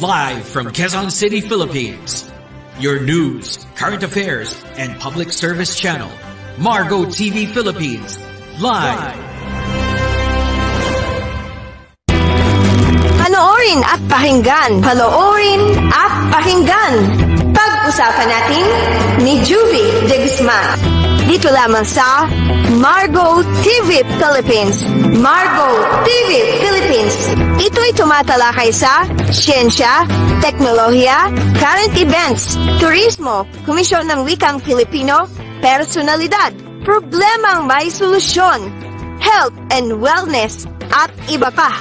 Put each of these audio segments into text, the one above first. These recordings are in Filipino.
Live from Quezon City, Philippines. Your news, current affairs, and public service channel, Margo TV Philippines. Live. Panoorin at pakinggan. Pag-usapan natin ni Juvie de Guzman. Dito lamang sa Margo TV Philippines. Margo TV Philippines. Ito'y tumatalakay sa siyensya, teknolohiya, current events, turismo, komisyon ng wikang Pilipino, personalidad, problemang may solusyon, health and wellness, at iba pa.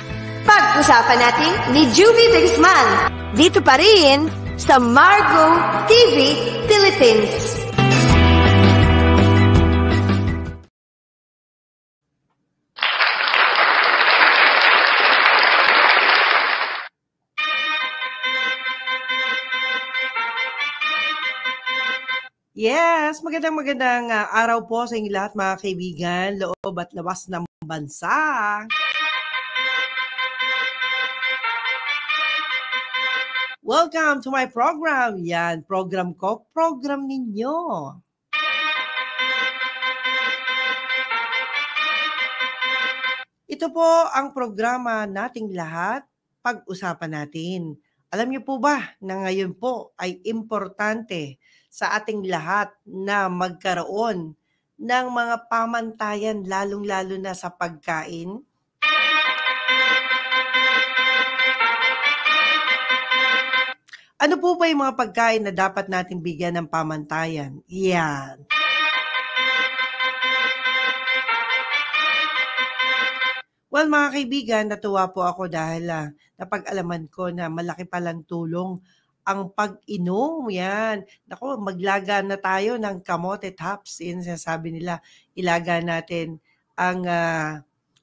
Pag-usapan natin ni Juvie de Guzman. Dito pa rin sa Margo TV Philippines. Yes, magandang araw po sa inyo lahat mga kaibigan, loob at labas ng bansa. Welcome to my program. Yan, program ko, program ninyo. Ito po ang programa nating lahat, pag-usapan natin. Alam niyo po ba na ngayon po ay importante sa ating lahat na magkaroon ng mga pamantayan lalong-lalo na sa pagkain? Ano po ba yung mga pagkain na dapat natin bigyan ng pamantayan? Yan. Well, mga kaibigan, natuwa po ako dahil napag-alaman ko na malaki palang tulong ang pag-inom. Yan. Naku, maglaga na tayo ng kamote tops. Yan sinasabi nila, ilaga natin ang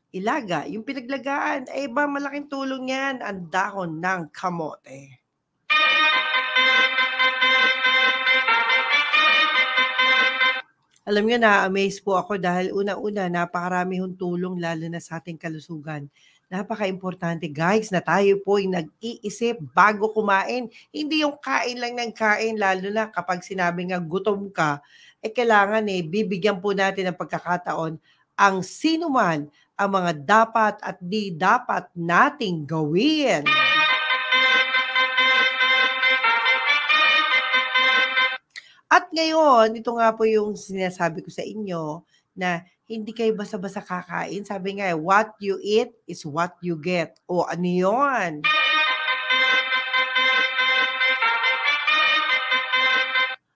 ilaga. Yung pinaglagaan, ay ba malaking tulong yan ang dahon ng kamote. Alam niyo, na-amaze po ako dahil una-una, napakarami hong tulong lalo na sa ating kalusugan. Napaka-importante guys na tayo po ay nag-iisip bago kumain. Hindi yung kain lang ng kain, lalo na kapag sinabi nga gutom ka, kailangan bibigyan po natin ng pagkakataon ang sino man ang mga dapat at di dapat nating gawin. At ngayon, ito nga po yung sinasabi ko sa inyo na hindi kayo basta-basta kakain. Sabi nga, what you eat is what you get. O ano yun?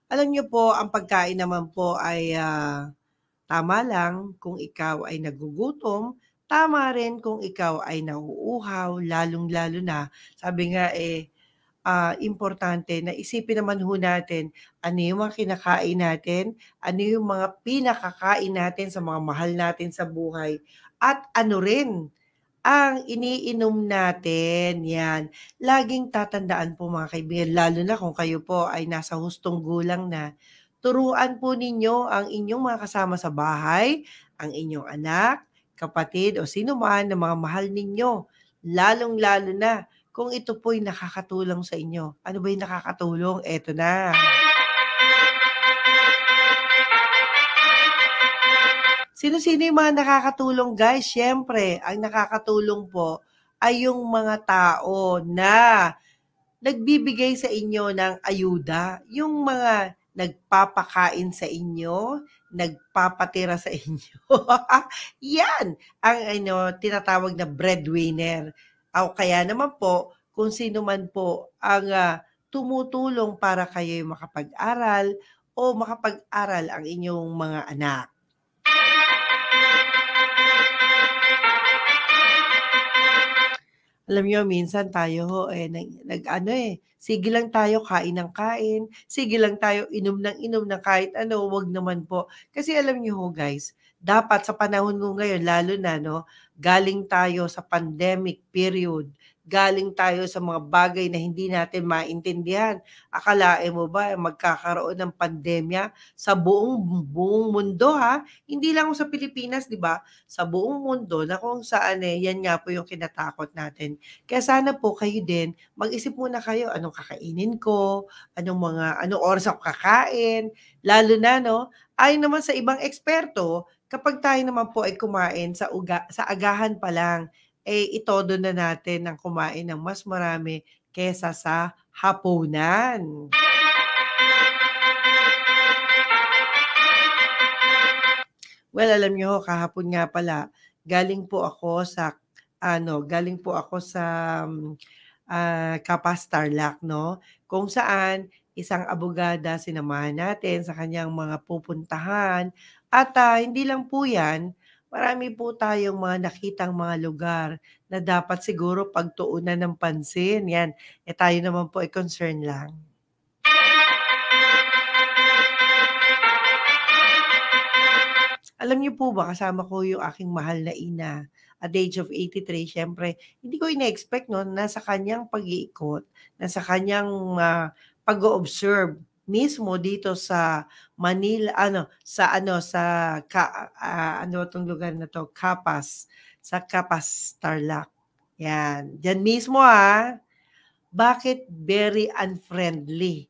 Alam niyo po, ang pagkain naman po ay tama lang kung ikaw ay nagugutom. Tama rin kung ikaw ay nauuhaw, lalong-lalo na. Sabi nga importante na isipin naman ho natin ano yung mga kinakain natin, ano yung mga pinakakain natin sa mga mahal natin sa buhay, at ano rin ang iniinom natin. Yan. Laging tatandaan po mga kaibigan, lalo na kung kayo po ay nasa hustong gulang na, turuan po ninyo ang inyong mga kasama sa bahay, ang inyong anak, kapatid o sino man na mga mahal ninyo, lalong-lalo na kung ito po'y nakakatulong sa inyo. Ano ba yung nakakatulong? Eto na. Sino-sino yung mga nakakatulong, guys? Siyempre, ang nakakatulong po ay yung mga tao na nagbibigay sa inyo ng ayuda. Yung mga nagpapakain sa inyo, nagpapatira sa inyo. Yan ang tinatawag na breadwinner. O kaya naman po, kung sino man po ang tumutulong para kayo makapag-aral o makapag-aral ang inyong mga anak. Alam niyo, minsan tayo sige lang tayo kain ng kain, sige lang tayo inom ng kahit ano, wag naman po. Kasi alam niyo ho guys, dapat sa panahon mo ngayon, lalo na galing tayo sa pandemic period, galing tayo sa mga bagay na hindi natin maintindihan. Akalain mo ba magkakaroon ng pandemya sa buong mundo ha? Hindi lang sa Pilipinas, di ba? Sa buong mundo na kung saan yan nga po yung kinatakot natin. Kaya sana po kayo din, mag-isip muna kayo anong kakainin ko, anong oras ako kakain, lalo na no, ayon naman sa ibang eksperto, kapag tayo naman po ay kumain sa agahan pa lang, itodo na natin ng kumain ng mas marami kesa sa hapunan. Well, alam niyo kahapon nga pala, galing po ako sa Capas Tarlac 'no, kung saan isang abogada sinamahan natin sa kanyang mga pupuntahan at, hindi lang po 'yan, marami po tayong mga nakitang mga lugar na dapat siguro pagtuunan ng pansin, 'yan. Tayo naman po ay concern lang. Alam niyo po ba kasama ko yung aking mahal na ina at the age of 83 siyempre hindi ko ine-expect 'no na sa kanyang pag-iikot, na sa kanyang, pag-o-observe mismo dito sa Manila ano 'tong lugar na 'to, Capas, sa Capas, Tarlac, 'yan. Diyan mismo, bakit very unfriendly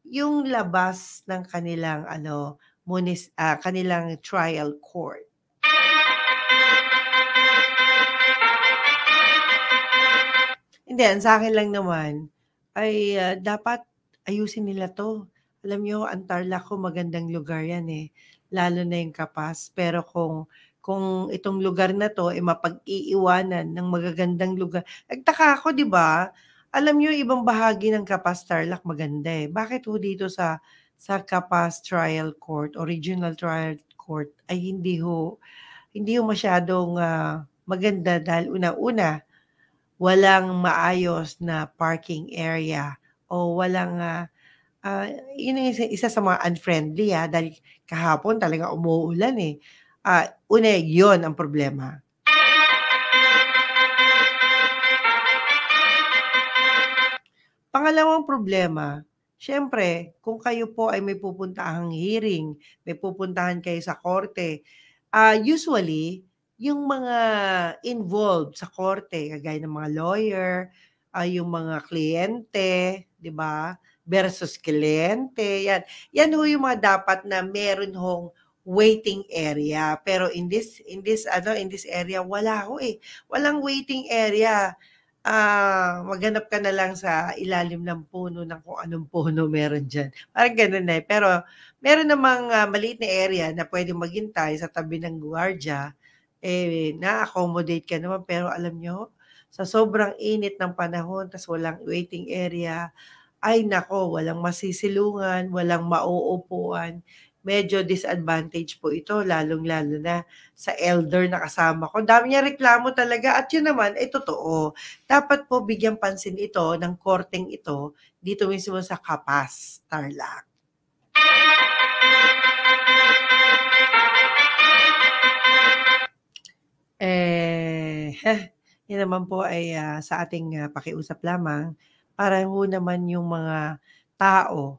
yung labas ng kanilang kanilang trial court. Hindi, ang sa'kin lang naman ay, dapat ayusin nila 'to. Alam niyo ang Tarlac ko magandang lugar 'yan, lalo na yung Capas. Pero kung itong lugar na 'to, mapag-iiwanan ng magagandang lugar nagtaka ako 'di ba? Alam niyo ibang bahagi ng Capas, Tarlac maganda, Bakit ho dito sa Capas Trial Court o Regional Trial Court ay hindi ho masyadong, maganda dahil unang-una walang maayos na parking area o walang, yun yung isa sa mga unfriendly, dahil kahapon talaga umuulan, una yun ang problema. Pangalawang problema, siyempre kung kayo po ay may pupuntahang hearing, may pupuntahan kayo sa korte, usually yung mga involved sa korte kagaya ng mga lawyer, yung mga kliyente, 'di ba, versus kliyente, 'yan. Yan ho yung mga dapat na meron hong waiting area. Pero in this area wala ho, Walang waiting area. Maghanap ka na lang sa ilalim ng puno ng kung anong puno meron diyan, parang gano'n, Pero meron namang, maliit na area na puwedeng maghintay sa tabi ng gwardiya, na-accommodate ka naman. Pero alam niyo, sa sobrang init ng panahon ta's walang waiting area, ay naku, walang masisilungan, walang mauupuan. Medyo disadvantage po ito lalong-lalo na sa elder na kasama ko. Dami niyang reklamo talaga at yun naman ay totoo. Dapat po bigyang pansin ito ng korteng ito dito mismo sa Capas, Tarlac. Yun naman po ay, sa ating, pakiusap lamang para ho naman yung mga tao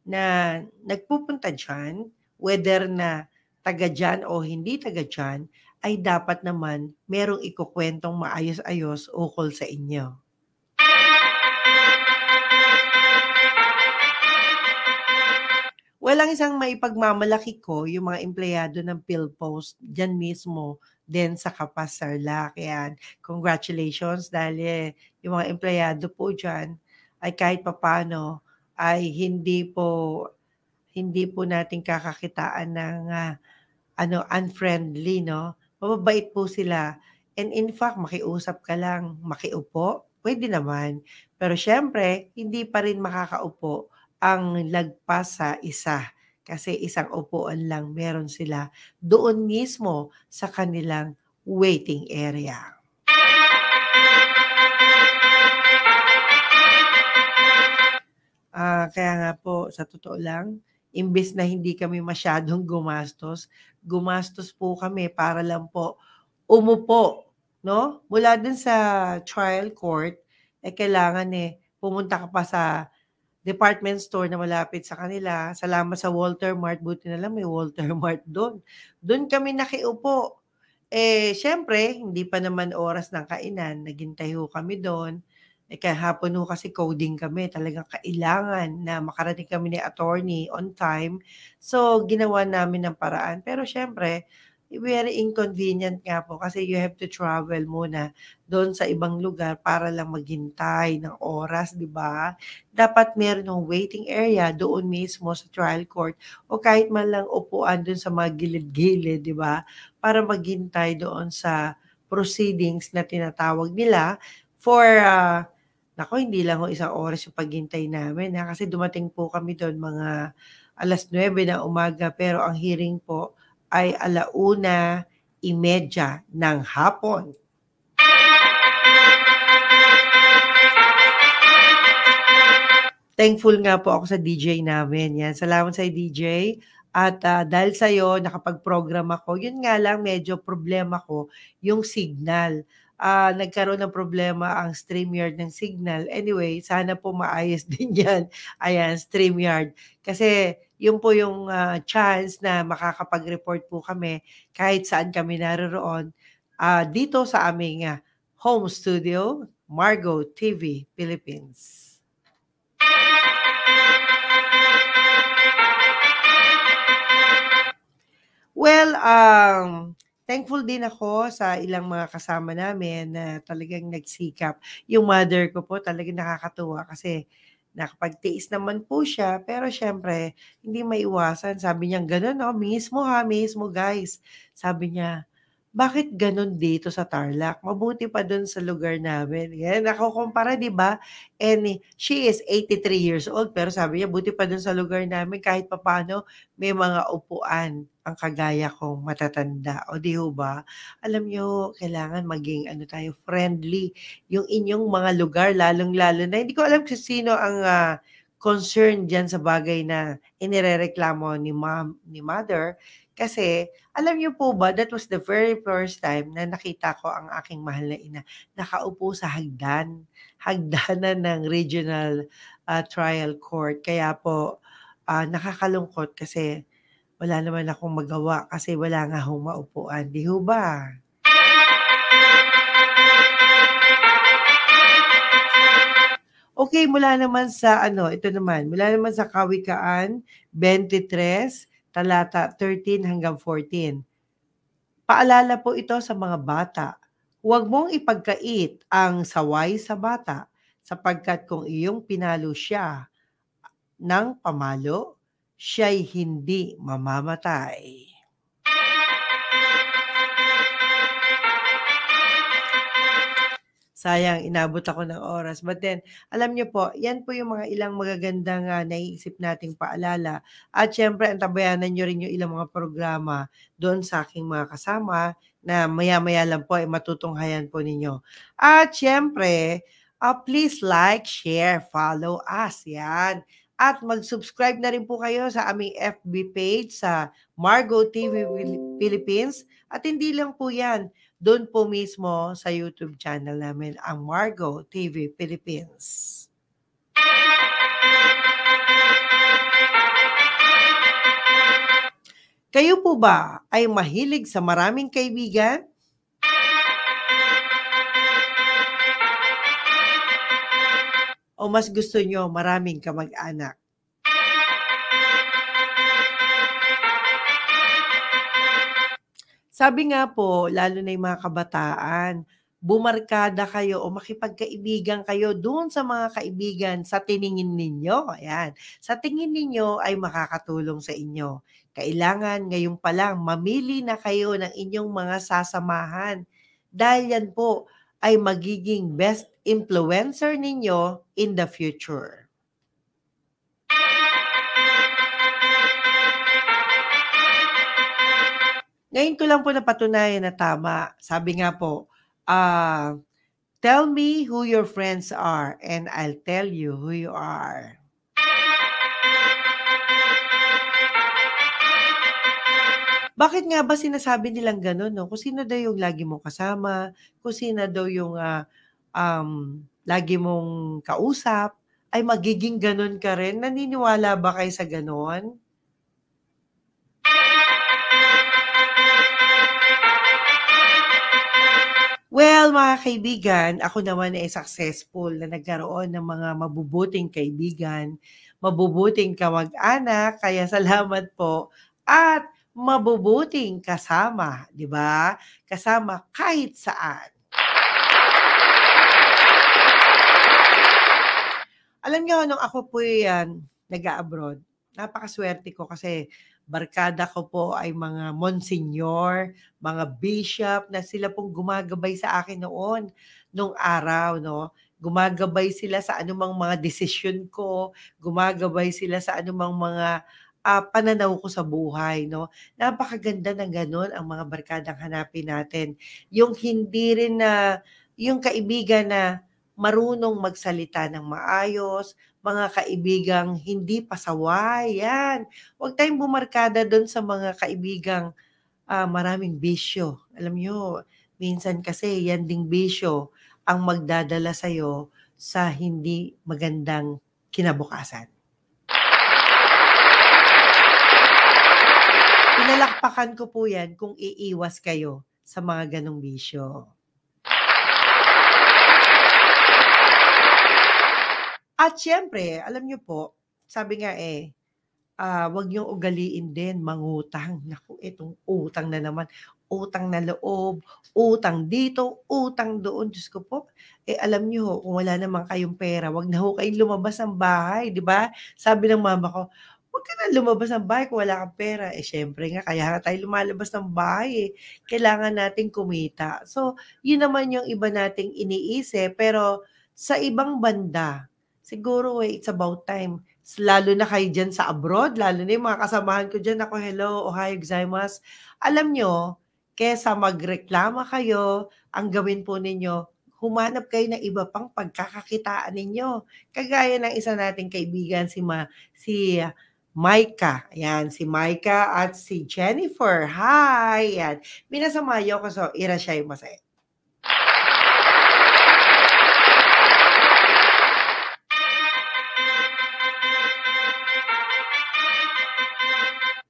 na nagpupunta diyan, whether na taga diyan o hindi taga diyan, ay dapat naman merong ikukuwentong maayos-ayos ukol sa inyo. Walang isang maipagmamalaki ko yung mga empleyado ng PhilPost diyan mismo din sa Capas, Tarlac, 'yan. Congratulations dahil, yung mga empleyado po diyan ay kahit papaano ay hindi po natin kakakitaan ng, unfriendly 'no. Mababait po sila and in fact makiusap ka lang, makiupo, puwede naman. Pero siyempre hindi pa rin makakaupo ang lagpas sa isa, kasi isang upuan lang meron sila doon mismo sa kanilang waiting area. Kaya nga po sa totoo lang, imbes na hindi kami masyadong gumastos po kami para lang po umupo 'no, mula dun sa trial court kailangan pumunta ka pa sa department store na malapit sa kanila. Salamat sa Walter Mart, buti na lang may Walter Mart do'n. Do'n kami nakiupo. Siyempre hindi pa naman oras ng kainan, naghintay ho kami do'n. Kahapon ho kasi coding kami, talagang kailangan na makarating kami ni attorney on time. So, ginawa namin ng paraan. Pero siyempre, very inconvenient nga po kasi you have to travel muna do'n sa ibang lugar para lang maghintay ng oras, 'di ba? Dapat meron ng waiting area doon mismo sa trial court o kahit man lang upuan do'n sa mga gilid-gilid, 'di ba? Para maghintay doon sa proceedings na tinatawag nila for, naku hindi lang ho isang oras yung paghintay namin, kasi dumating po kami do'n mga 9:00 ng umaga pero ang hearing po ay 1:30 ng hapon. Thankful nga po ako sa DJ namin, yan. Salamat sa DJ at, dahil sa'yo nakapag-program ako. Yun nga lang medyo problema ko yung signal. Nagkaroon ng problema ang StreamYard ng signal. Anyway, sana po maayos din yan. Ayan, StreamYard. Kasi yun po yung, chance na makakapag-report po kami kahit saan kami naroroon, dito sa aming, home studio, Margo TV Philippines. Well, thankful din ako sa ilang mga kasama namin na talagang nagsikap. Yung mother ko po talagang nakakatuwa kasi nakapagtiis naman po siya, pero siyempre hindi maiwasan. Sabi niya, "Gano'n 'no, mismo ha, mismo guys." Sabi niya, "Bakit gano'n dito sa Tarlac? Mabuti pa do'n sa lugar namin." Yan, nakukumpara 'di ba? And she is 83 years old, pero sabi niya, "Buti pa do'n sa lugar namin kahit papaano may mga upuan ang kagaya kong matatanda." O 'di ho ba? Alam niyo kailangan maging ano tayo, friendly yung inyong mga lugar lalong-lalo na hindi ko alam kung sino ang, concerned diyan sa bagay na inirereklamo ni mother. Kasi alam niyo po ba, that was the very first time na nakita ko ang aking mahal na ina nakaupo sa hagdanan ng regional, trial court. Kaya po, nakakalungkot kasi wala naman akong magawa kasi wala nga hong maupuan, 'di ho ba? Okay, mula naman sa ano, ito naman, mula naman sa Kawikaan 23, talata 13 hanggang 14. Paalala po ito sa mga bata. Huwag mong ipagkait ang saway sa bata, sapagkat kung iyong pinalo siya ng pamalo, siya'y hindi mamamatay. Sayang, inabot ako ng oras. But then, alam niyo po, yan po yung mga ilang magagandang naiisip nating paalala. At syempre, antabayanan niyo rin yung ilang mga programa doon sa aking mga kasama na maya-maya lang po ay matutunghayan po ninyo. At syempre, please like, share, follow us. Yan. At mag-subscribe na rin po kayo sa aming FB page sa Margo TV Philippines. At hindi lang po yan, doon po mismo sa YouTube channel namin, ang Margo TV Philippines. Kayo po ba ay mahilig sa maraming kaibigan? O mas gusto nyo maraming kamag-anak? Sabi nga po, lalo na yung mga kabataan, bumarkada kayo o makipagkaibigan kayo doon sa mga kaibigan sa tiningin ninyo. Ayan. Sa tingin ninyo ay makakatulong sa inyo. Kailangan ngayon pa lang mamili na kayo ng inyong mga sasamahan. Dahil yan po ay magiging best influencer ninyo in the future. Ngayon ko lang po napatunayan na tama. Sabi nga po, tell me who your friends are and I'll tell you who you are. Bakit nga ba sinasabi nilang gano'n 'no? Kung sino daw yung lagi mong kasama, kung sino daw yung, lagi mong kausap, ay magiging gano'n ka rin? Naniniwala ba kayo sa gano'n? Well, mga kaibigan, ako naman ay successful na nagkaroon ng mga mabubuting kaibigan, mabubuting kamag-anak, kaya salamat po, at mabubuting kasama, di ba? Kasama kahit saan. Alam niyo, nung ako po yan, nag-a-abroad, napakaswerte ko kasi barkada ko po ay mga monsignor, mga bishop na sila pong gumagabay sa akin noon, nung araw, no? Gumagabay sila sa anumang mga desisyon ko, gumagabay sila sa anumang mga pananaw ko sa buhay, no? Napakaganda ng ganun ang mga barkadang hanapin natin. Yung hindi rin na, yung kaibigan na marunong magsalita ng maayos, mga kaibigang hindi pasaway, yan. Huwag tayong bumarkada do'n sa mga kaibigang maraming bisyo. Alam niyo, minsan kasi yan ding bisyo ang magdadala sa'yo sa hindi magandang kinabukasan. Pinalakpakan ko po yan kung iiwas kayo sa mga ganong bisyo. At siyempre, alam niyo po, sabi nga wag niyong ugaliin din mangutang. Naku, itong utang na naman, utang na loob, utang dito, utang doon. Diyos ko po, alam niyo kung wala naman kayong pera, wag na ho kayong lumabas ng bahay, di ba? Sabi ng mama ko, wag ka na lumabas ng bahay kung wala kang pera. Siyempre nga, kaya nga tayo lumalabas ng bahay. Kailangan nating kumita. So, yun naman yung iba nating iniisip. Pero sa ibang banda, siguro it's about time. Lalo na kayo dyan sa abroad, lalo na yung mga kasamahan ko dyan. Ako, hello, ohayo gozaimasu. Alam nyo, kesa magreklama kayo, ang gawin po ninyo, humanap kayo ng iba pang pagkakakitaan ninyo. Kagaya ng isa nating kaibigan, si Maika. Ayan, si Maika at si Jennifer. Hi! Ayan. Minasamayo ko so, irashaimase.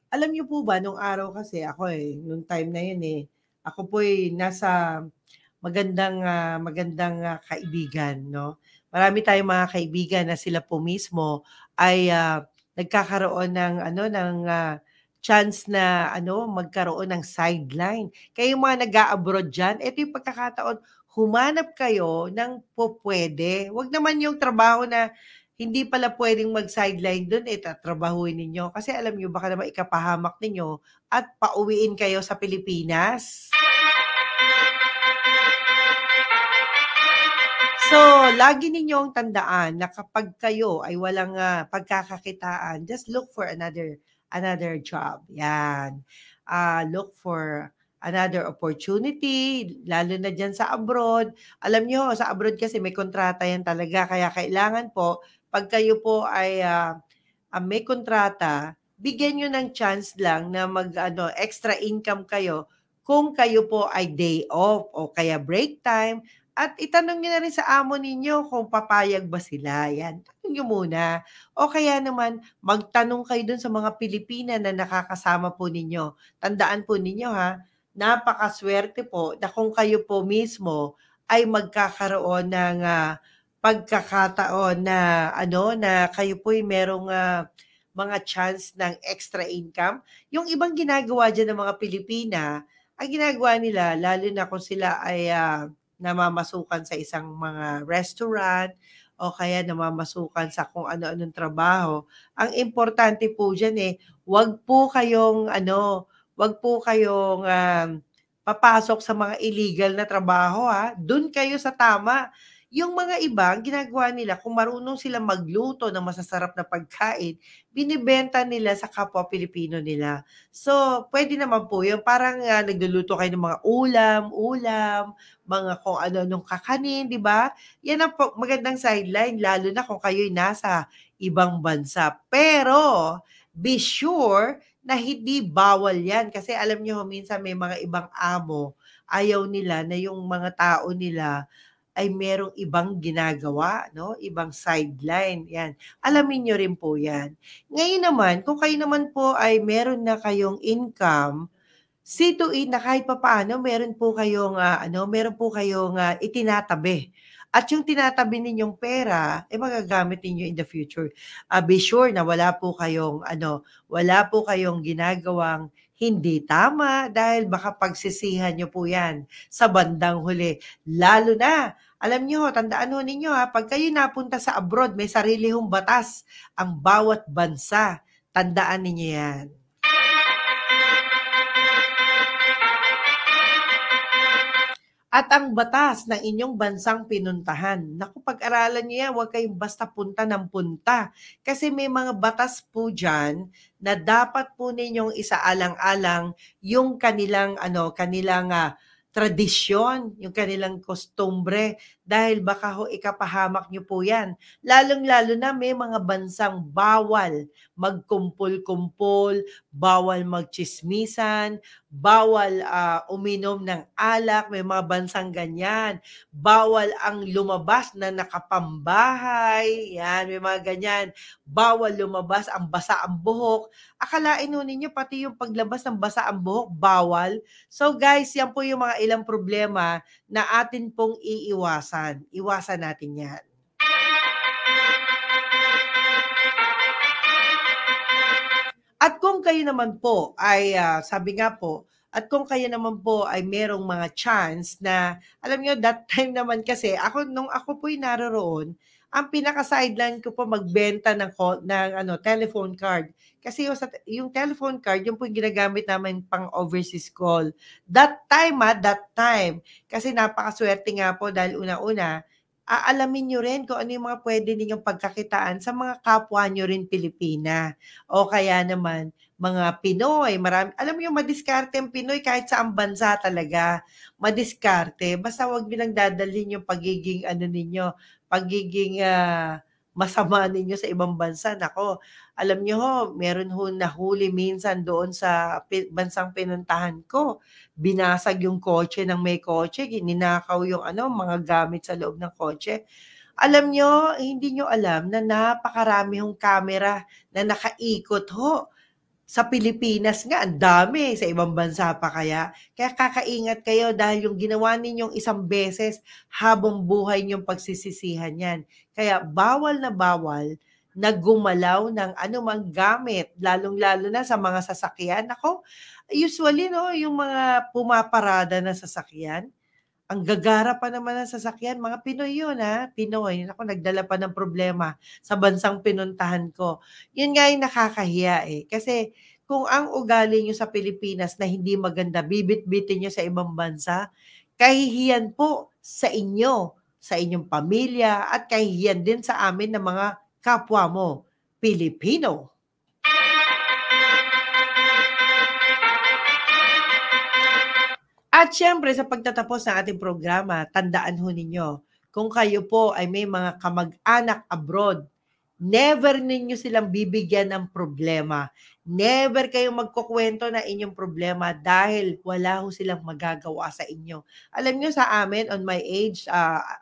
Alam niyo po ba, nung araw kasi ako nung time na yun ako po nasa magandang kaibigan, no? Marami tayong mga kaibigan na sila po mismo ay nagkakaroon ng chance na magkaroon ng sideline. Kaya yung mga nag-a-abroad dyan, ito yung pagkakataon, humanap kayo ng pupwede. Huwag naman yung trabaho na hindi pala pwedeng mag-sideline doon, tatrabahuin ninyo. Kasi alam nyo, baka naman ikapahamak ninyo at pauwiin kayo sa Pilipinas. So, lagi ninyong tandaan na kapag kayo ay walang pagkakakitaan, just look for another job. Yan. Look for another opportunity, lalo na dyan sa abroad. Alam nyo, sa abroad kasi may kontrata yan talaga. Kaya kailangan po, pag kayo po ay may kontrata, bigyan nyo ng chance lang na extra income kayo kung kayo po ay day off o kaya break time. At itanong nyo na rin sa amo ninyo kung papayag ba sila. Yan, tanong nyo muna. O kaya naman, magtanong kayo dun sa mga Pilipina na nakakasama po ninyo. Tandaan po ninyo napakaswerte po na kung kayo po mismo ay magkakaroon ng pagkakataon na na kayo po ay merong mga chance ng extra income. Yung ibang ginagawa dyan ng mga Pilipina, ang ginagawa nila, lalo na kung sila ay namamasukan sa isang mga restaurant o kaya namamasukan sa kung ano-anong trabaho. Ang importante po dyan wag po kayong papasok sa mga illegal na trabaho Doon kayo sa tama. Yung mga iba, ang ginagawa nila, kung marunong sila magluto ng masasarap na pagkain, binibenta nila sa kapwa Pilipino nila. So, pwede naman po yun. Parang nagluluto kayo ng mga ulam, mga kung ano-anong kakanin, di ba? Yan ang magandang sideline, lalo na kung kayo'y nasa ibang bansa. Pero, be sure na hindi bawal yan. Kasi alam nyo, minsan may mga ibang amo, ayaw nila na yung mga tao nila ay merong ibang ginagawa, no? Ibang sideline. Yan. Alamin nyo rin po yan. Ngayon naman, kung kayo naman po ay meron na kayong income, see to it na kahit papaano meron po kayong itinatabi. At yung tinatabi ninyong pera, magagamit ninyo in the future. Be sure na wala po kayong ginagawang hindi tama dahil baka pagsisihan nyo po yan sa bandang huli. Lalo na, alam nyo, tandaan ho ninyo pag kayo napunta sa abroad, may sarili hong batas ang bawat bansa. Tandaan ninyo yan. At ang batas ng inyong bansang pinuntahan. Naku, pag-aralan niyo yan, huwag kayong basta punta ng punta. Kasi may mga batas po dyan na dapat po ninyong isaalang-alang yung kanilang tradisyon, yung kanilang kostumbre, dahil baka ho ikapahamak nyo po yan. Lalong-lalo na may mga bansang bawal magkumpul-kumpul, bawal magchismisan, bawal uminom ng alak, may mga bansang ganyan. Bawal ang lumabas na nakapambahay, yan, may mga ganyan. Bawal lumabas ang basa ang buhok. Akalain ho ninyo pati yung paglabas ng basa ang buhok, bawal. So guys, yan po yung mga ilang problema na atin pong iiwasan. Iwasan natin yan. At kung kayo naman po ay, sabi nga po, at kung kayo naman po ay merong mga chance na, alam nyo, that time naman kasi, nung ako po'y naroroon, ang pinaka-sideline ko po magbenta ng telephone card. Kasi yung telephone card, yung po yung ginagamit namin pang overseas call. That time, kasi napakaswerte nga po dahil una-una, aalamin nyo rin kung ano yung mga pwede ninyong pagkakitaan sa mga kapwa nyo rin Pilipina. O kaya naman, mga Pinoy, marami, alam mo yung madiskarte ang Pinoy kahit saang bansa talaga, madiskarte. Basta wag nyo lang dadalhin yung pagiging masama ninyo sa ibang bansa. Nako, alam nyo ho, meron ho nahuli minsan doon sa bansang pinuntahan ko. Binasag yung kotse ng may kotse, ninakaw yung mga gamit sa loob ng kotse. Alam nyo, hindi nyo alam na napakarami hong camera na nakaikot ho. Sa Pilipinas nga, ang dami. Sa ibang bansa pa kaya. Kaya kakaingat kayo dahil yung ginawa ninyong isang beses, habang buhay niyong pagsisisihan yan. Kaya bawal na gumalaw ng anumang gamit, lalong-lalo na sa mga sasakyan. Ako, usually, yung mga pumaparada na sasakyan, ang gagara pa naman ng sasakyan, mga Pinoy yun Pinoy. Ako, nagdala pa ng problema sa bansang pinuntahan ko. Yun nga yung nakakahiya Kasi kung ang ugali nyo sa Pilipinas na hindi maganda, bibit-bitin nyo sa ibang bansa, kahihiyan po sa inyo, sa inyong pamilya, at kahihiyan din sa amin ng mga kapwa mo, Pilipino. At syempre, sa pagtatapos ng ating programa, tandaan ho ninyo, kung kayo po ay may mga kamag-anak abroad, never ninyo silang bibigyan ng problema. Never kayong magkukwento na inyong problema dahil wala ho silang magagawa sa inyo. Alam nyo sa amin, on my age,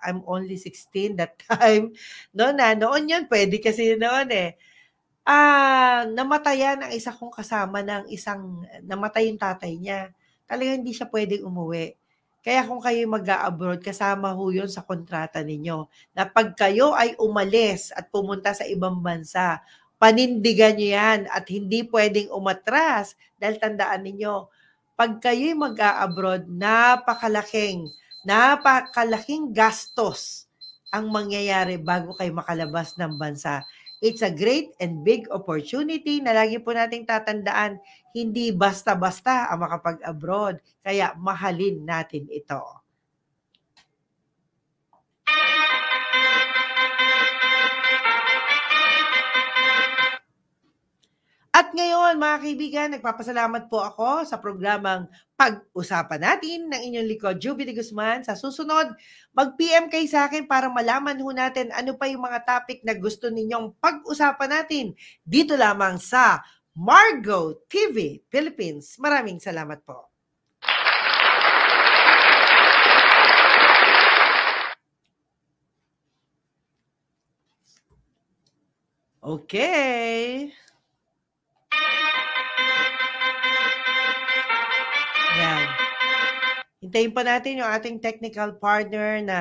I'm only 16 that time. Noon yun, pwede kasi noon namatayan ang isa kong kasama namatay yung tatay niya. Talagang hindi siya pwedeng umuwi. Kaya kung kayo mag-a-abroad, kasama ho yun sa kontrata ninyo. Na pag kayo ay umalis at pumunta sa ibang bansa, panindigan nyo yan at hindi pwedeng umatras. Dahil tandaan ninyo, pag kayo'y mag-a-abroad, napakalaking gastos ang mangyayari bago kayo makalabas ng bansa. It's a great and big opportunity na lagi po nating tatandaan, hindi basta-basta ang makapag-abroad. Kaya mahalin natin ito. At ngayon, mga kaibigan, nagpapasalamat po ako sa programang Pag-usapan Natin ng inyong likod, Juvie de Guzman. Sa susunod, mag-PM kayo sa akin para malaman ho natin ano pa yung mga topic na gusto ninyong pag-usapan natin dito lamang sa Margo TV Philippines. Maraming salamat po. Okay. Yan. Hintayin pa natin yung ating technical partner na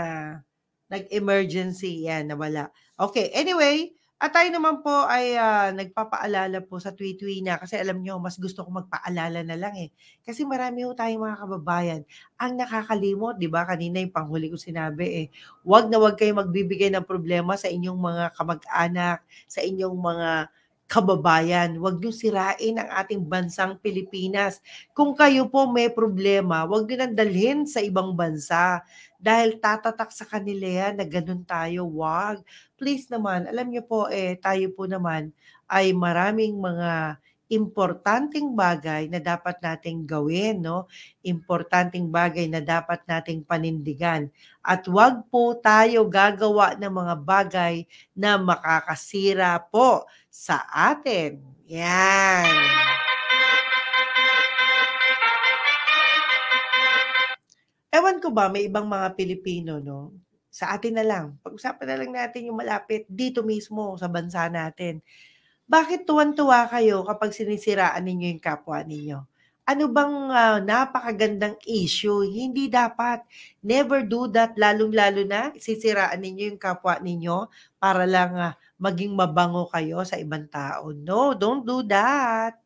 nag-emergency. Yan, nawala. Okay, anyway, at tayo naman po ay nagpapaalala po sa Tweetwee na kasi alam nyo, mas gusto ko magpaalala na lang eh. Kasi marami ho tayong mga kababayan ang nakakalimot, di ba? Kanina yung panghuli ko sinabi eh, wag na wag kayo magbibigay ng problema sa inyong mga kamag-anak, sa inyong mga kababayan. Wag niyo sirain ang ating bansang Pilipinas. Kung kayo po may problema, wag niyo nang dalhin sa ibang bansa dahil tatatak sa kanila yan na ganun tayo. Wag. Please naman, alam niyo po tayo po naman ay maraming mga importanteng bagay na dapat nating gawin, no? Importanteng bagay na dapat nating panindigan. At wag po tayo gagawa ng mga bagay na makakasira po sa atin. Yan. Ewan ko ba, may ibang mga Pilipino, no? Sa atin na lang. Pag-usapan na lang natin yung malapit dito mismo sa bansa natin. Bakit tuwan-tuwa kayo kapag sinisiraan ninyo yung kapwa ninyo? Ano bang napakagandang issue? Hindi dapat. Never do that. Lalong-lalo na sisiraan ninyo yung kapwa ninyo para lang maging mabango kayo sa ibang tao. No, don't do that.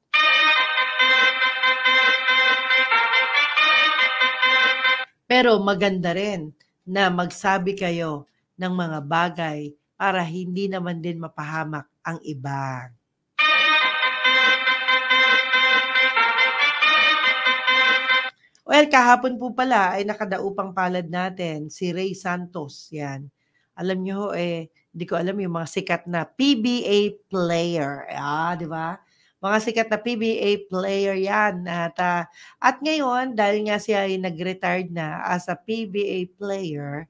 Pero maganda rin na magsabi kayo ng mga bagay para hindi naman din mapahamak ang iba. Well, kahapon po pala ay nakadaupang palad natin si Ray Santos. Yan. Alam nyo, hindi ko alam yung mga sikat na PBA player. Di ba? Mga sikat na PBA player yan. At ngayon, dahil nga siya ay nag-retired na as a PBA player,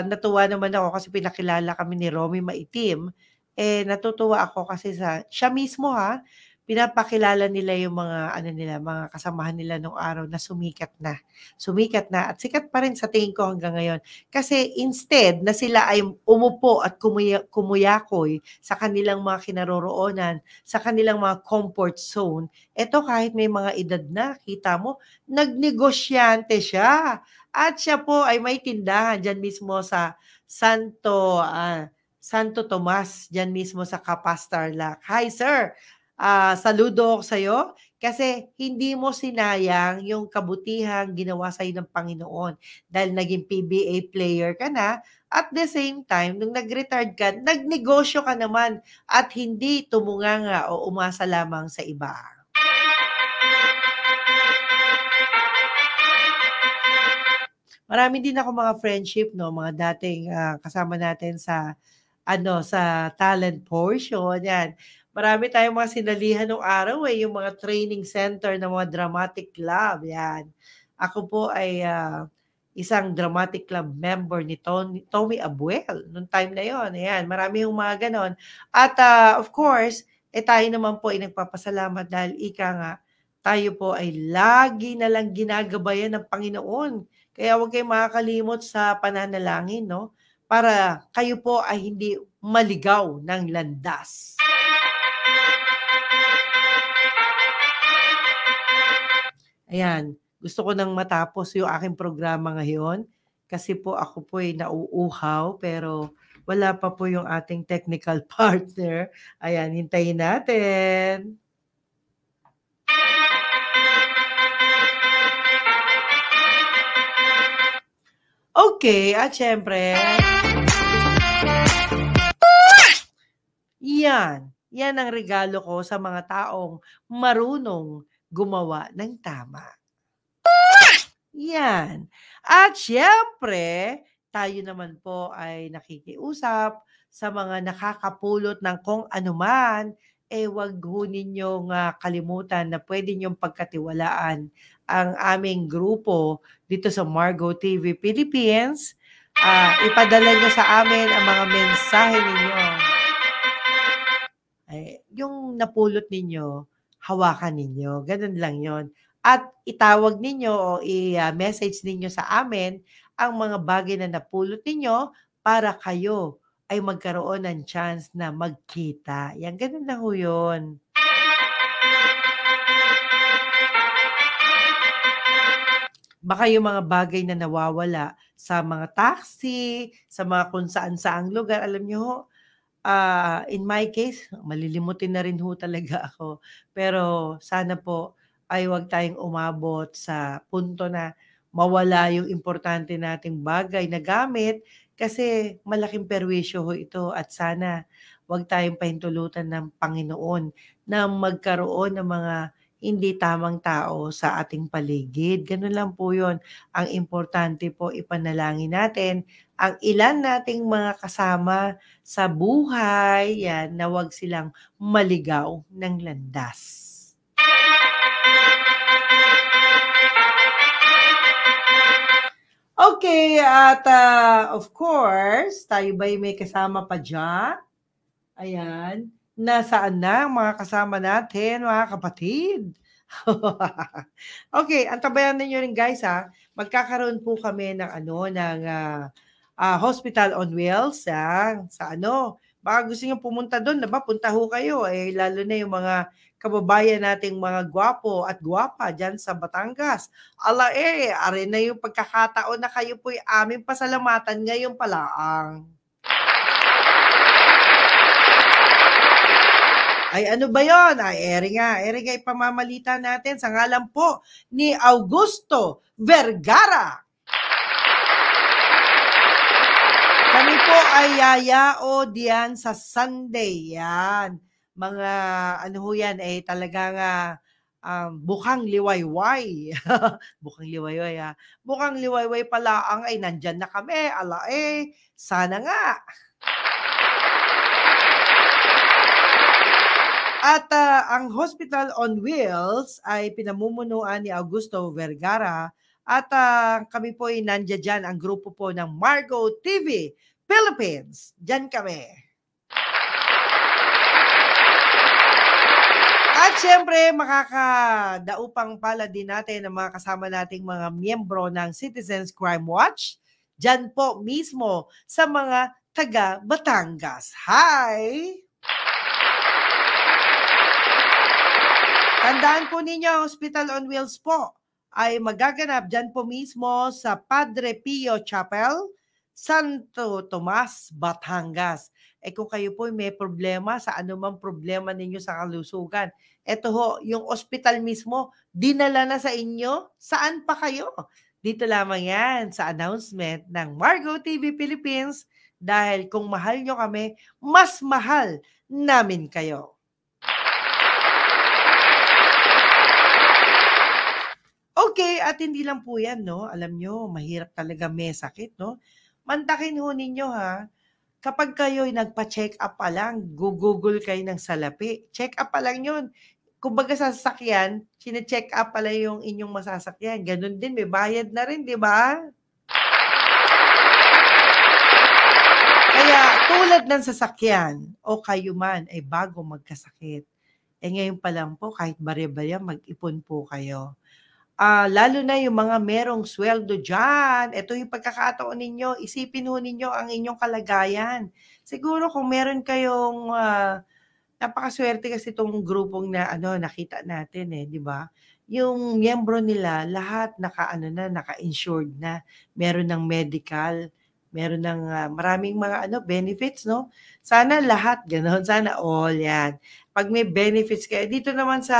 natuwa naman ako kasi pinakilala kami ni Romy Maitim. Natutuwa ako kasi siya mismo pinapakilala nila yung mga kasamahan nila nung araw na sumikat na. Sumikat na at sikat pa rin sa tingin ko hanggang ngayon. Kasi instead na sila ay umupo at kumuyakoy sa kanilang mga kinaroroonan, sa kanilang mga comfort zone, eto kahit may mga edad na, kita mo, nagnegosyante siya. At siya po ay may tindahan dyan mismo sa Santo Tomas, dyan mismo sa Capas Tarlac. Hi sir! Saludo ako sa'yo kasi hindi mo sinayang yung kabutihang ginawa sa'yo ng Panginoon dahil naging PBA player ka na at the same time, nung nag-retired ka, nagnegosyo ka naman at hindi tumunganga o umasa lamang sa iba. Marami din ako mga friendship, no, mga dating kasama natin sa talent portion, yan. Marami tayong mga sinalihan ng araw yung mga training center ng mga dramatic club, yan. Ako po ay isang dramatic club member ni Tommy Abuel noong time na yon. Ayan, marami yung mga ganon. At of course, tayo naman po ay nagpapasalamat dahil ika nga, tayo po ay lagi na lang ginagabayan ng Panginoon. Kaya huwag kayong makakalimot sa pananalangin, no? Para kayo po ay hindi maligaw ng landas. Ayan, gusto ko nang matapos yung aking programa ngayon kasi po ako po ay nauuhaw pero wala pa po yung ating technical partner. Ayan, hintayin natin. Okay, at syempre, yan ang regalo ko sa mga taong marunong gumawa ng tama. Yan. At syempre, tayo naman po ay nakikiusap sa mga nakakapulot ng kung anuman, wag ho ninyong kalimutan na pwede nyong pagkatiwalaan ang aming grupo dito sa Margo TV Philippines. Ipadala nyo sa amin ang mga mensahe ninyo. Yung napulot ninyo, hawakan ninyo. Ganun lang yon. At itawag ninyo o i-message ninyo sa amin ang mga bagay na napulot ninyo para kayo ay magkaroon ng chance na magkita. Yan, ganun lang ho yun. Baka yung mga bagay na nawawala sa mga taxi, sa mga kung saan-saang lugar, alam niyo ho, in my case, malilimutin na rin ho talaga ako. Pero sana po ay huwag tayong umabot sa punto na mawala yung importante nating bagay na gamit kasi malaking perwisyo ho ito at sana huwag tayong pahintulutan ng Panginoon na magkaroon ng mga hindi tamang tao sa ating paligid. Ganun lang po yun. Ang importante po ipanalangin natin ang ilan nating mga kasama sa buhay, yan, na wag silang maligaw ng landas. Okay, at of course, tayo ba'y may kasama pa dyan? Ayan. Nasaan na ang mga kasama natin, mga kapatid? Okay, antabayan ninyo rin guys ha. Magkakaroon po kami ng Hospital on Wheels sa baka gusto niyo pumunta doon, diba? Punta ho kayo lalo na yung mga kababayan nating mga gwapo at gwapa diyan sa Batangas. Are na yung pagkakataon na kayo po'y aming pasalamatan ngayon palaang. Ay ano ba yon? Ere nga ipamamalita natin sa ngalan po ni Augusto Vergara. Kami po ay yayao diyan sa Sunday. Yan. Mga yan talagang bukang liwayway. Bukang liwayway Bukang liwayway pala ay nandyan na kami. Sana nga. At ang Hospital on Wheels ay pinamumunuan ni Augusto Vergara at kami po ay nandiyan dyan, ang grupo po ng Margo TV Philippines. Diyan kami. At syempre, makakadaupang pala din natin ang mga kasama nating mga miyembro ng Citizens Crime Watch. Diyan po mismo sa mga taga Batangas. Hi! Tandaan po ninyo, ang Hospital on Wheels po ay magaganap dyan po mismo sa Padre Pio Chapel, Santo Tomas, Batangas. Kung kayo po may problema sa anumang problema ninyo sa kalusugan, eto ho, yung ospital mismo, dinala na sa inyo, saan pa kayo? Dito lamang yan sa announcement ng Margo TV Philippines dahil kung mahal nyo kami, mas mahal namin kayo. Okay, at hindi lang po yan, no? Alam nyo, mahirap talaga may sakit, no? Mantakin ho ninyo, ha? Kapag kayo'y nagpa-check up pa lang, gugugol kayo ng salapi. Check up pa lang yun. Kumbaga sa sasakyan, sine-check up pala yung inyong masasakyan. Ganun din, may bayad na rin, di ba? Kaya tulad ng sasakyan o kayo man ay bago magkasakit. Ngayon pa lang po, kahit barya-barya, mag-ipon po kayo. Lalo na yung mga merong sweldo dyan. Ito yung pagkakataon ninyo. Isipin ho ninyo ang inyong kalagayan. Siguro kung meron kayong napakaswerte kasi itong grupong na nakita natin di ba? Yung miyembro nila, lahat naka-insured na. Meron ng medical, meron ng maraming mga benefits, no? Sana lahat ganoon, sana all yan. Pag may benefits kayo, dito naman sa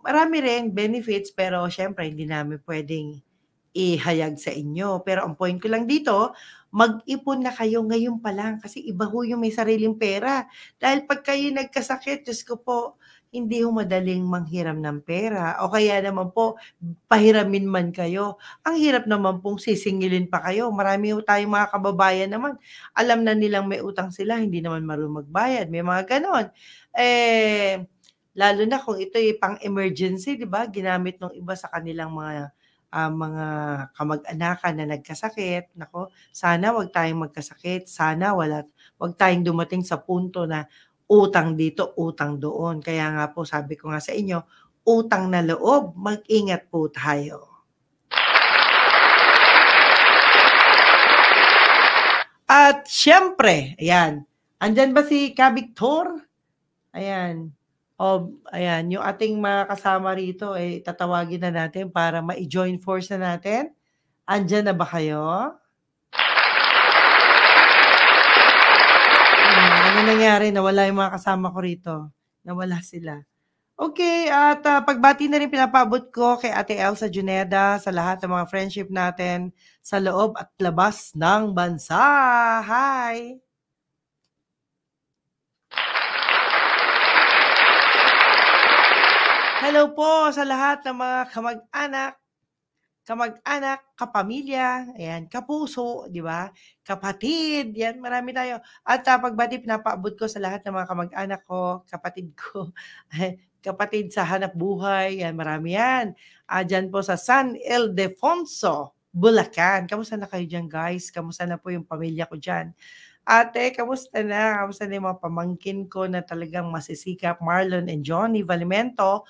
marami rin benefits pero syempre hindi namin pwedeng ihayag sa inyo. Pero ang point ko lang dito, mag-ipon na kayo ngayon pa lang kasi iba ho yung may sariling pera. Dahil pag kayo nagkasakit, Diyos ko po, hindi ho madaling manghiram ng pera. O kaya naman po, pahiramin man kayo. Ang hirap naman pong sisingilin pa kayo. Marami ho tayong mga kababayan naman. Alam na nilang may utang sila, hindi naman marunong magbayad. May mga ganon. Lalo na kung ito ay pang-emergency, di ba? Ginamit ng iba sa kanilang mga kamag-anakan na nagkasakit. Nako, sana wag tayong magkasakit. Sana wag tayong dumating sa punto na utang dito, utang doon. Kaya nga po, sabi ko nga sa inyo, utang na loob, mag-ingat po tayo. At syempre, ayan, andyan ba si Ka Victor? Ayan. Ayan, yung ating mga kasama rito, tatawagin na natin para ma-join force na natin. Andyan na ba kayo? Ano nangyari? Nawala yung mga kasama ko rito. Nawala sila. Okay, at pagbati na rin pinapaabot ko kay Ate Elsa Juneda sa lahat ng mga friendship natin sa loob at labas ng bansa. Hi! Hello po sa lahat ng mga kamag-anak, kapamilya, ayan, kapuso, di ba? Kapatid, yan, marami tayo. At pagbati pinapaabot ko sa lahat ng mga kamag-anak ko, kapatid ko, kapatid sa hanap buhay, yan, marami yan. Dyan po sa San Ildefonso, Bulacan. Kamusta na kayo dyan, guys? Kamusta na po yung pamilya ko dyan? Ate, kamusta na? Kamusta na yung mga pamangkin ko na talagang masisikap, Marlon and Johnny Valimento?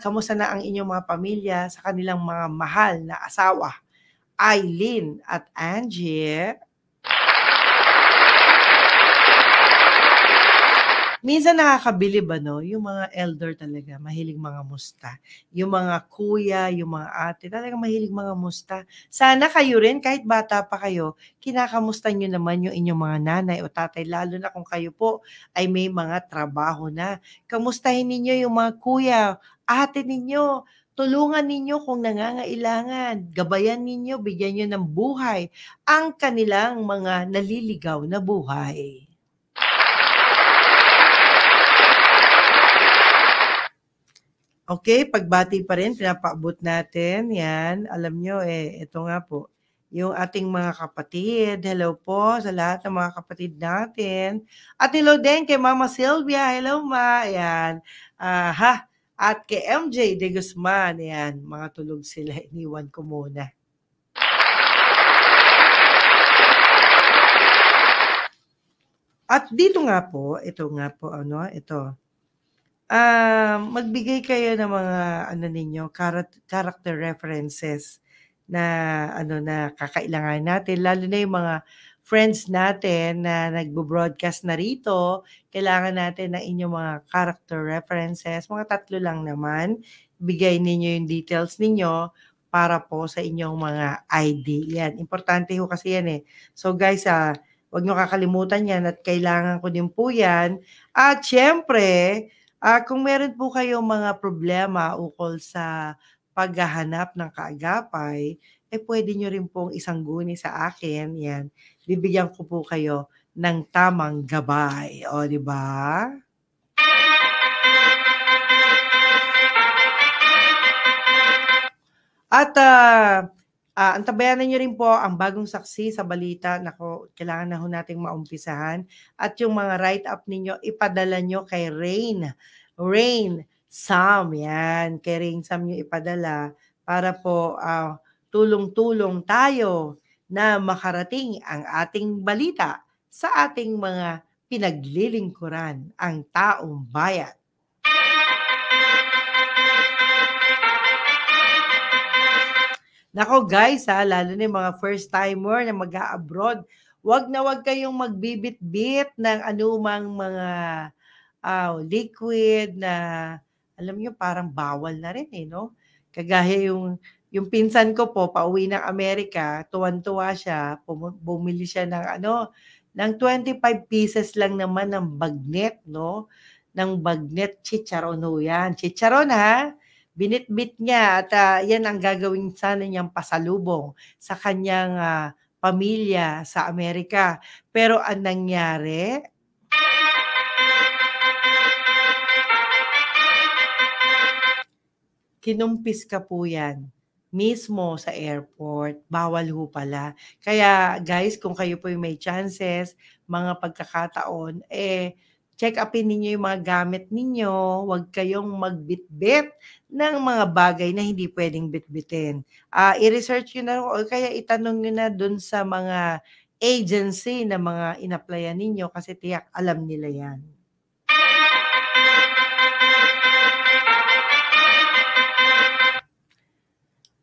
Kamusta na ang inyong mga pamilya sa kanilang mga mahal na asawa, Eileen at Angie? Minsan nakakabilib yung mga elder talaga, mahilig mga musta. Yung mga kuya, yung mga ate, talaga mahilig mga musta. Sana kayo rin, kahit bata pa kayo, kinakamusta nyo naman yung inyong mga nanay o tatay, lalo na kung kayo po ay may mga trabaho na. Kamustahin ninyo yung mga kuya, ate ninyo, tulungan ninyo kung nangangailangan, gabayan ninyo, bigyan nyo ng buhay ang kanilang mga naliligaw na buhay. Okay, pagbati pa rin, pinapaabot natin. Yan, alam nyo ito nga po, yung ating mga kapatid. Hello po sa lahat ng mga kapatid natin. At hello din kay Mama Sylvia. Hello Ma. Ayan. At kay MJ De Guzman. Ayan, mga tulog sila. Iniwan ko muna. At dito nga po, ito. Magbigay kayo ng mga character references na na kakailangan natin, lalo na yung mga friends natin na nagbo-broadcast na rito. Kailangan natin ng inyong mga character references, mga 3 lang naman. Bigay ninyo yung details ninyo para po sa inyong mga ID. Yan, importante ho kasi yan So guys, wag nyo kakalimutan yan at kailangan ko din po yan. At syempre, kung meron po kayong mga problema ukol sa paghahanap ng kaagapay, pwede nyo rin pong isangguni sa akin. Yan. Bibigyan ko po kayo ng tamang gabay. O, di ba? At antabayanan nyo rin po ang bagong saksi sa balita. Nako, kailangan na ho nating maumpisahan. At yung mga write-up ninyo, ipadala nyo kay Rain Sam. Yan, kay Rain Sam nyo ipadala para po tulong-tulong tayo na makarating ang ating balita sa ating mga pinaglilingkuran, ang taong bayan. Nako guys, lalo na yung mga first timer na mag-a-abroad, wag na wag kayong magbibit-bit ng anumang mga liquid na alam niyo parang bawal na rin no? Kagaya yung pinsan ko po pauwi ng Amerika, tuwan-tuwa siya, bumili siya ng ng 25 pieces lang naman ng bagnet, no? Ng bagnet chicharon ho yan. Chicharon binitbit niya at yan ang gagawin sana niyang pasalubong sa kanyang pamilya sa Amerika. Pero ang nangyari, kinumpis ka po yan mismo sa airport. Bawal ho pala. Kaya guys, kung kayo po may chances, mga pagkakataon, check upin ninyo yung mga gamit ninyo. Huwag kayong magbitbit ng mga bagay na hindi pwedeng bitbitin. I-research nyo na o kaya itanong nyo na dun sa mga agency na mga inaplayan ninyo kasi tiyak alam nila yan.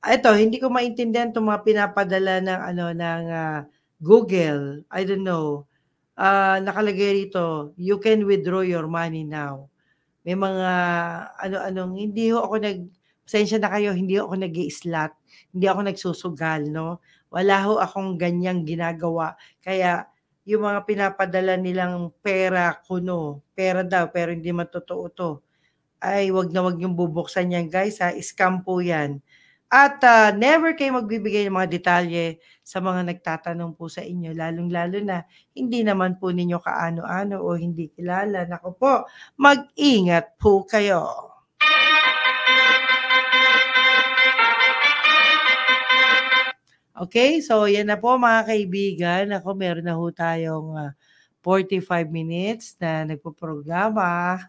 Ito, hindi ko maintindihan itong mga pinapadala ng Google, I don't know, nakalagay rito, you can withdraw your money now. May mga ano-anong, hindi ho ako pasensya na kayo, hindi ako nag-i-slot, hindi ako nagsusugal, no? Wala ho akong ganyang ginagawa. Kaya, yung mga pinapadala nilang pera kuno, pera daw, pero hindi matotoo to, ay wag na wag yung bubuksan yan guys ha, scam po yan. At never kayo magbibigay ng mga detalye sa mga nagtatanong po sa inyo, lalong-lalo na hindi naman po ninyo kaano-ano o hindi kilala. Naku po, mag-ingat po kayo. Okay, so yan na po mga kaibigan. Ako, meron na ho tayong 45 minutes na nagpo-programa.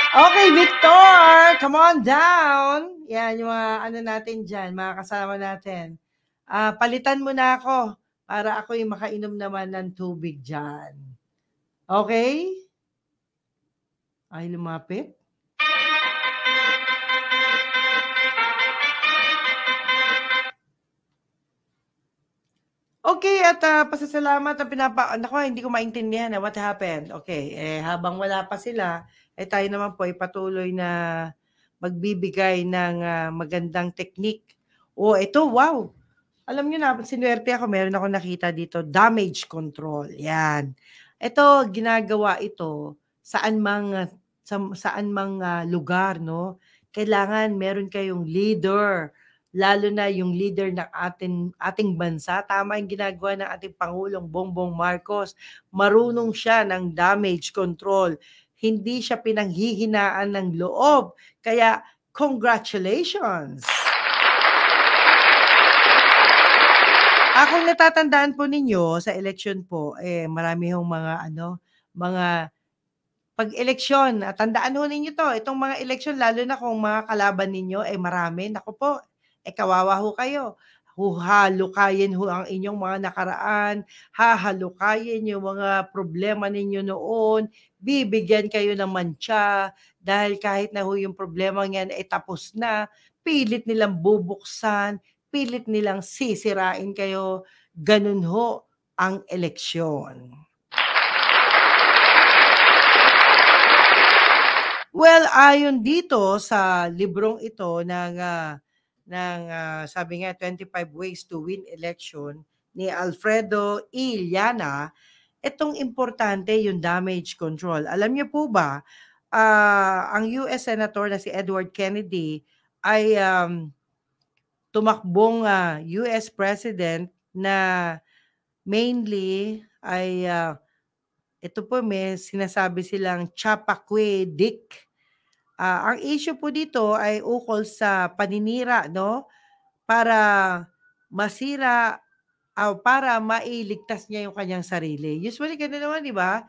Okay, Victor, come on down. Yan, yung mga ano natin dyan, mga kasama natin. Palitan mo na ako para ako yung makainom naman ng tubig dyan. Okay? Ay, lumapit. Okay, at pasasalamat ang naku, hindi ko maintindihan what happened. Okay, habang wala pa sila, tayo naman po ay patuloy na magbibigay ng magandang technique. Ito, wow! Alam niyo na, sinuwerte ako, meron ako nakita dito, damage control. Yan. Ito, ginagawa ito saan mang lugar, no? Kailangan meron kayong leader, lalo na yung leader ng ating bansa. Tama yung ginagawa ng ating Pangulong Bongbong Marcos. Marunong siya ng damage control. Hindi siya pinanghihinaan ng loob. Kaya, congratulations! Akong natatandaan po ninyo sa election po, marami hong mga pag-eleksyon, tandaan ho ninyo to, itong mga eleksyon, lalo na kung mga kalaban ninyo, marami, naku po, kawawa ho kayo. Halukayin ho ang inyong mga nakaraan, hahalukayin yung mga problema ninyo noon, bibigyan kayo ng mantsa, dahil kahit na ho yung problema yan ay tapos na, pilit nilang bubuksan, pilit nilang sisirain kayo, ganun ho ang eleksyon. Well, ayon dito sa librong ito ng sabi nga 25 Ways to Win Election ni Alfredo E. Llana, itong importante yung damage control. Alam niyo po ba, ang US Senator na si Edward Kennedy ay tumakbong US President na mainly ay ito po may sinasabi silang Chappaquiddick. Ang issue po dito ay ukol sa paninira, no? Para masira para mailigtas niya yung kanyang sarili. Usually ganun naman, di ba?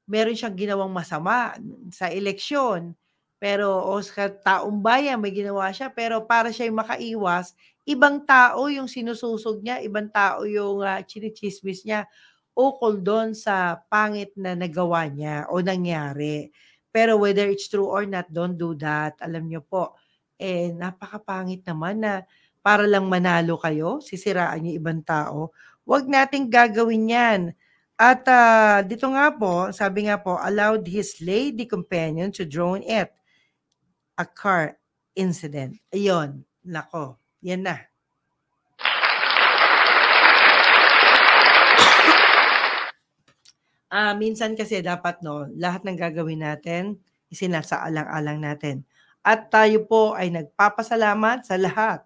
Meron siyang ginawang masama sa eleksyon. Pero sa taong bayan may ginawa siya, pero para siya yung makaiwas, ibang tao yung sinususog niya, ibang tao yung chinichismis niya ukol doon sa pangit na nagawa niya o nangyari. Pero whether it's true or not, don't do that. Alam niyo po, napakapangit naman na para lang manalo kayo, sisiraan niyo ibang tao. Huwag nating gagawin yan. At dito nga po, sabi nga po, allowed his lady companion to join it. A car incident. Ayun, nako, yan na. Minsan kasi dapat lahat ng gagawin natin, isinasaalang-alang natin. At tayo po ay nagpapasalamat sa lahat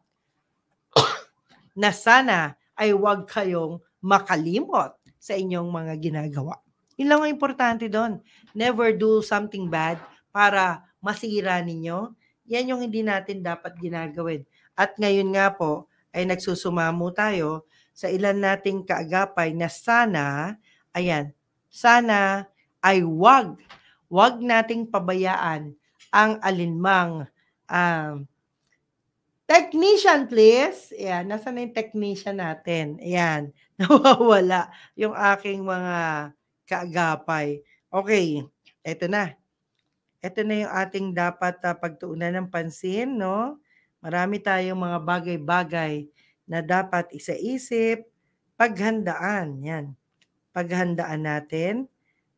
na sana ay huwag kayong makalimot sa inyong mga ginagawa. Yun lang ang importante doon. Never do something bad para masira ninyo. Yan yung hindi natin dapat ginagawin. At ngayon nga po ay nagsusumamo tayo sa ilan nating kaagapay na sana ay wag nating pabayaan ang alinmang technician, please. Ayan, nasaan na yung technician natin? Ayan, nawawala yung aking mga kaagapay. Okay, eto na. Ito na yung ating dapat pagtuunan ng pansin, no? Marami tayong mga bagay-bagay na dapat isaisip, paghandaan. Yan. Paghandaan natin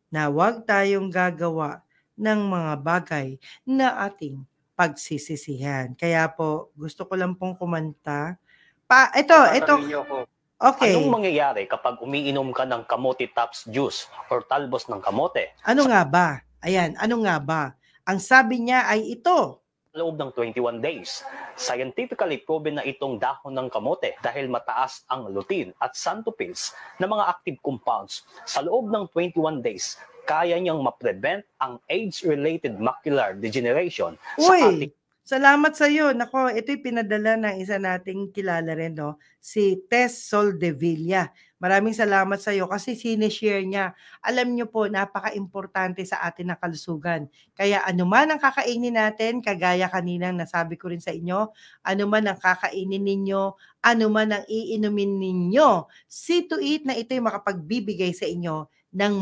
na huwag tayong gagawa ng mga bagay na ating pagsisisihan. Kaya po, gusto ko lang pong kumanta. Ito. Tatanungin niyo ako, anong Okay. mangyayari kapag umiinom ka ng kamote tops juice or talbos ng kamote? Ano nga ba? Ayan, ano nga ba? Ang sabi niya ay ito. Loob ng 21 days. Scientifically proven na itong dahon ng kamote dahil mataas ang lutein at xanthopins na mga active compounds. Sa loob ng 21 days, kaya niyang ma-prevent ang age-related macular degeneration sa ating. Salamat sa iyo. Nako, ito'y pinadala ng isa nating kilala rin, no? Si Tess Soldevilla. Maraming salamat sa iyo kasi sinishare niya. Alam niyo po, napaka-importante sa atin na kalusugan. Kaya anuman ang kakainin natin, kagaya kaninang nasabi ko rin sa inyo, anuman ang kakainin ninyo, anuman ang iinumin ninyo, see to it na ito'y makapagbibigay sa inyo ng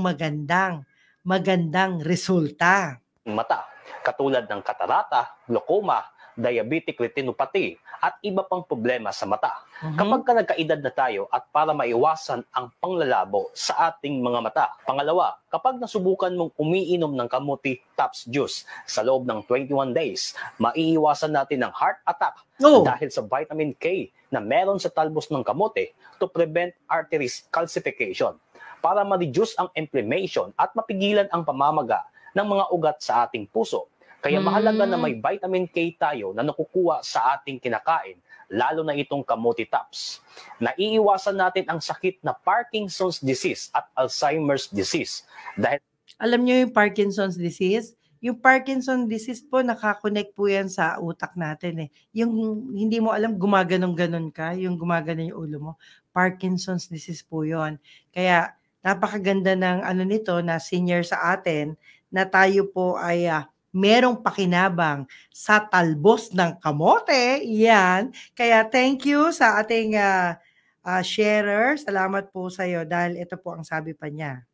magandang resulta. Mata, katulad ng katarata, glaucoma, diabetic retinopathy, at iba pang problema sa mata. Kapag ka nagkaedad na tayo at para maiwasan ang panglalabo sa ating mga mata. Pangalawa, kapag nasubukan mong umiinom ng kamote tops juice sa loob ng 21 days, maiiwasan natin ang heart attack dahil sa vitamin K na meron sa talbos ng kamote to prevent arteries calcification para ma-reduce ang inflammation at mapigilan ang pamamaga ng mga ugat sa ating puso. Kaya mahalaga na may vitamin K tayo na nakukuha sa ating kinakain, lalo na itong kamote tops. Naiiwasan natin ang sakit na Parkinson's disease at Alzheimer's disease. Dahil alam niyo yung Parkinson's disease? Yung Parkinson's disease po, nakakonect po yan sa utak natin eh. Yung hindi mo alam, gumaganon-ganon ka, yung gumaganon yung ulo mo. Parkinson's disease po yon. Kaya napakaganda ng nito na senior sa atin na tayo po ay merong pakinabang sa talbos ng kamote. Yan. Kaya thank you sa ating sharer. Salamat po sa iyo dahil ito po ang sabi pa niya.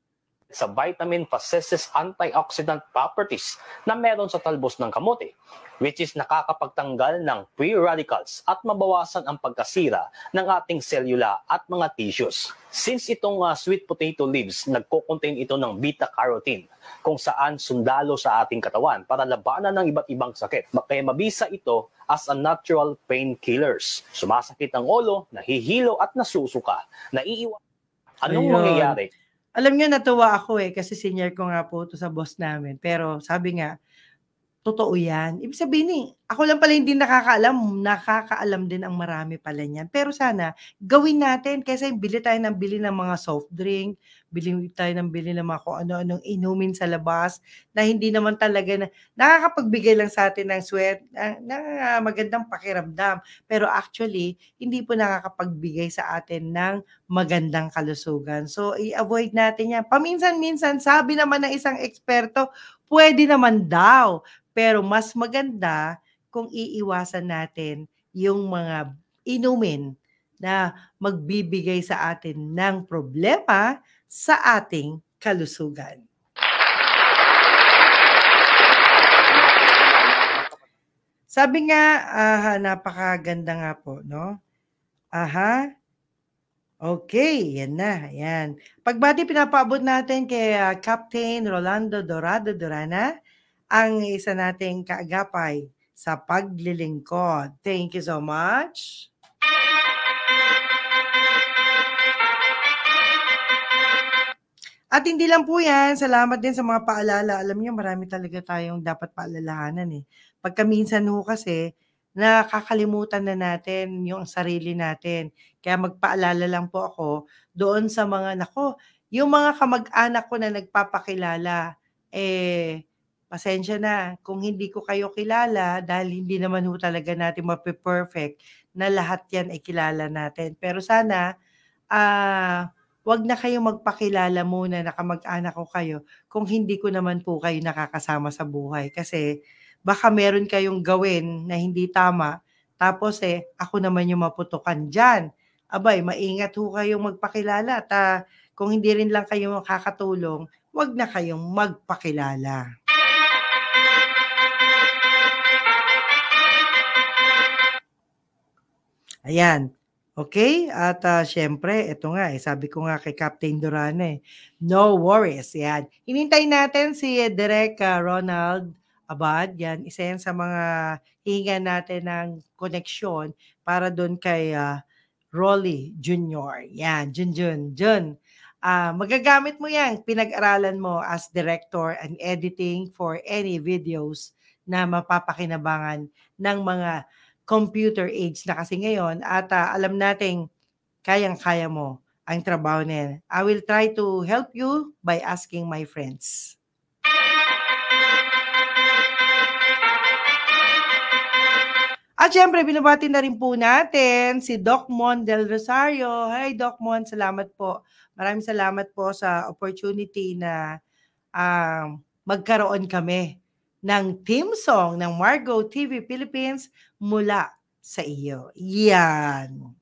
Sa vitamin possesses antioxidant properties na meron sa talbos ng kamote, which is nakakapagtanggal ng free radicals at mabawasan ang pagkasira ng ating selula at mga tissues. Since itong sweet potato leaves, nagko-contain ito ng beta-carotene, kung saan sundalo sa ating katawan para labanan ng iba't ibang sakit. Kaya mabisa ito as a natural painkillers. Sumasakit ang ulo, nahihilo at nasusuka. Anong mangyayari? Alam niyo, natuwa ako kasi senior ko nga po ito sa boss namin. Pero sabi nga, totoo yan. Ibig sabihin ako lang pala hindi nakakaalam din ang marami pala niyan. Pero sana, gawin natin kasi bili tayo ng mga soft drink, bili tayo ng mga kung ano-anong inumin sa labas na hindi naman talaga nakakapagbigay lang sa atin ng sweat, na magandang pakiramdam. Pero actually, hindi po nakakapagbigay sa atin ng magandang kalusugan. So, i-avoid natin yan. Paminsan-minsan, sabi naman ng isang eksperto, pwede naman daw. Pero mas maganda kung iiwasan natin yung mga inumin na magbibigay sa atin ng problema sa ating kalusugan. Sabi nga, napakaganda nga po, no? Okay, yan na, yan. Pagbati pinapaabot natin kay Captain Rolando Dorado Durana, ang isa nating kaagapay sa paglilingkod. Thank you so much. At hindi lang po yan, salamat din sa mga paalala. Alam niyo, marami talaga tayong dapat paalalahanan eh. Pagka minsan kasi, nakakalimutan na natin yung sarili natin. Kaya magpaalala lang po ako doon sa mga, yung mga kamag-anak ko na nagpapakilala, pasensya na kung hindi ko kayo kilala dahil hindi naman talaga natin mape-perfect na lahat yan ay kilala natin. Pero sana, wag na kayong magpakilala muna na kamag-anak ko kayo kung hindi ko naman po kayo nakakasama sa buhay. Kasi baka meron kayong gawin na hindi tama, tapos ako naman yung maputukan dyan. Abay, maingat ho kayong magpakilala at kung hindi rin lang kayo makakatulong, wag na kayong magpakilala. Ayan. Okay? At syempre, ito nga, sabi ko nga kay Captain Durana, no worries. Yan. Hinintay natin si Direk Ronald Abad. Yan, isa yan sa mga hingan natin ng koneksyon para doon kay Rolly Jr. Yan, Jun. Magagamit mo yan, pinag-aralan mo as director and editing for any videos na mapapakinabangan ng mga computer age na kasi ngayon at alam nating kayang-kaya mo ang trabaho na yan. I will try to help you by asking my friends. At syempre, binabati na rin po natin si Doc Mon Del Rosario. Hi Doc Mon, salamat po. Maraming salamat po sa opportunity na magkaroon kami ng theme song ng Margo TV Philippines mula sa iyo. Yan.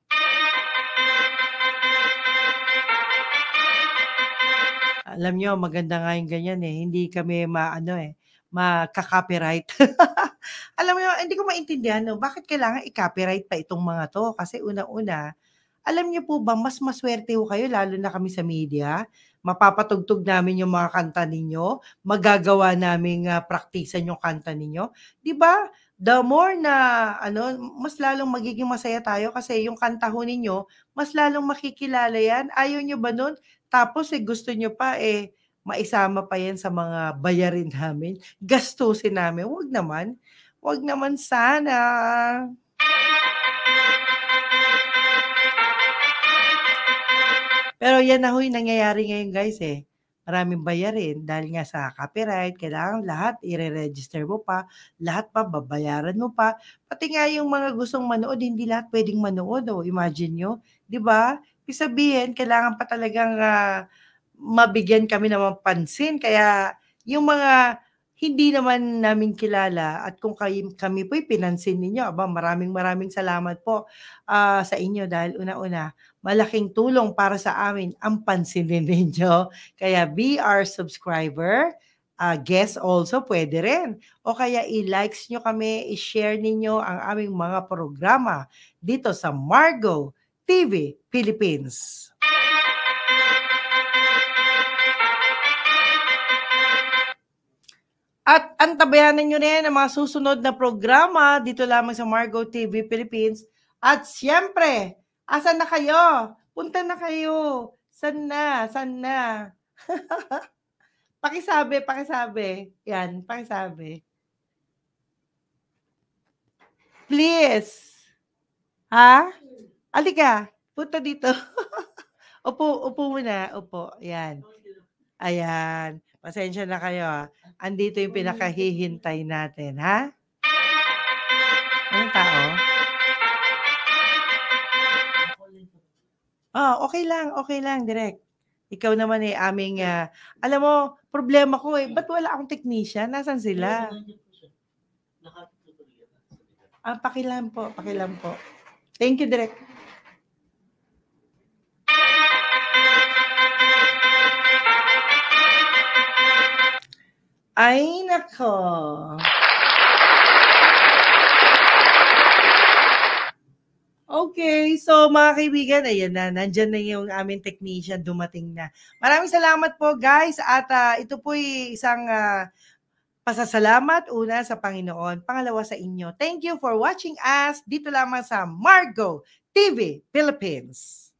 Alam nyo, maganda nga yung ganyan eh. Hindi kami makaka-copyright. Alam mo, hindi ko maintindihan, no? Bakit kailangan i-copyright pa itong mga to? Kasi una-una, alam niyo po ba, mas maswerte ho kayo, lalo na kami sa media. Mapapatugtog namin yung mga kanta ninyo, magagawa namin praktisan yung kanta ninyo. Di ba? The more na, mas lalong magiging masaya tayo kasi yung kanta ho ninyo, mas lalong makikilala yan. Ayaw nyo ba nun? Tapos gusto nyo pa maisama pa yan sa mga bayarin namin. Gastusin namin. Huwag naman sana. Pero yan na ho yung nangyayari ngayon guys Maraming bayarin dahil nga sa copyright, kailangan lahat i-register mo pa, lahat pa babayaran mo pa. Pati nga yung mga gustong manood, hindi lahat pwedeng manood. Imagine nyo, di ba? Ibig sabihin, kailangan pa talagang mabigyan kami ng pansin. Kaya yung mga hindi naman namin kilala at kung kami po'y pinansin ninyo, maraming salamat po sa inyo dahil una-una, malaking tulong para sa amin ang pansinin ninyo. Kaya be our subscriber, guest also pwede rin. O kaya i-likes nyo kami, i-share ninyo ang aming mga programa dito sa Margo TV Philippines. At antabayanan nyo rin ang mga susunod na programa dito lamang sa Margo TV Philippines. At siyempre, asan na kayo? Punta na kayo. San na? Pakisabi. Yan, pakisabi. Please. Ha? Alika, punta dito. Upo muna. Upo. Yan. Ayan. Pasensya na kayo. Andito yung pinakahihintay natin, ha? Anong tao? Okay lang, direct. Ikaw naman aming, alam mo, problema ko ba't wala akong technician? Nasaan sila? Pakilam po. Thank you, direct. Ay, nako. Okay, so mga kaibigan, ayan na, nandyan na yung aming technician, dumating na. Maraming salamat po guys at ito po isang pasasalamat una sa Panginoon, pangalawa sa inyo. Thank you for watching us dito lamang sa Margo TV Philippines.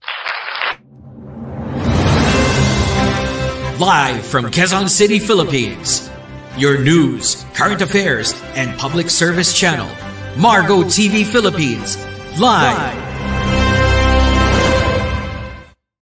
Live from Quezon City, Philippines. Your news, current affairs, and public service channel, Margo TV Philippines. Live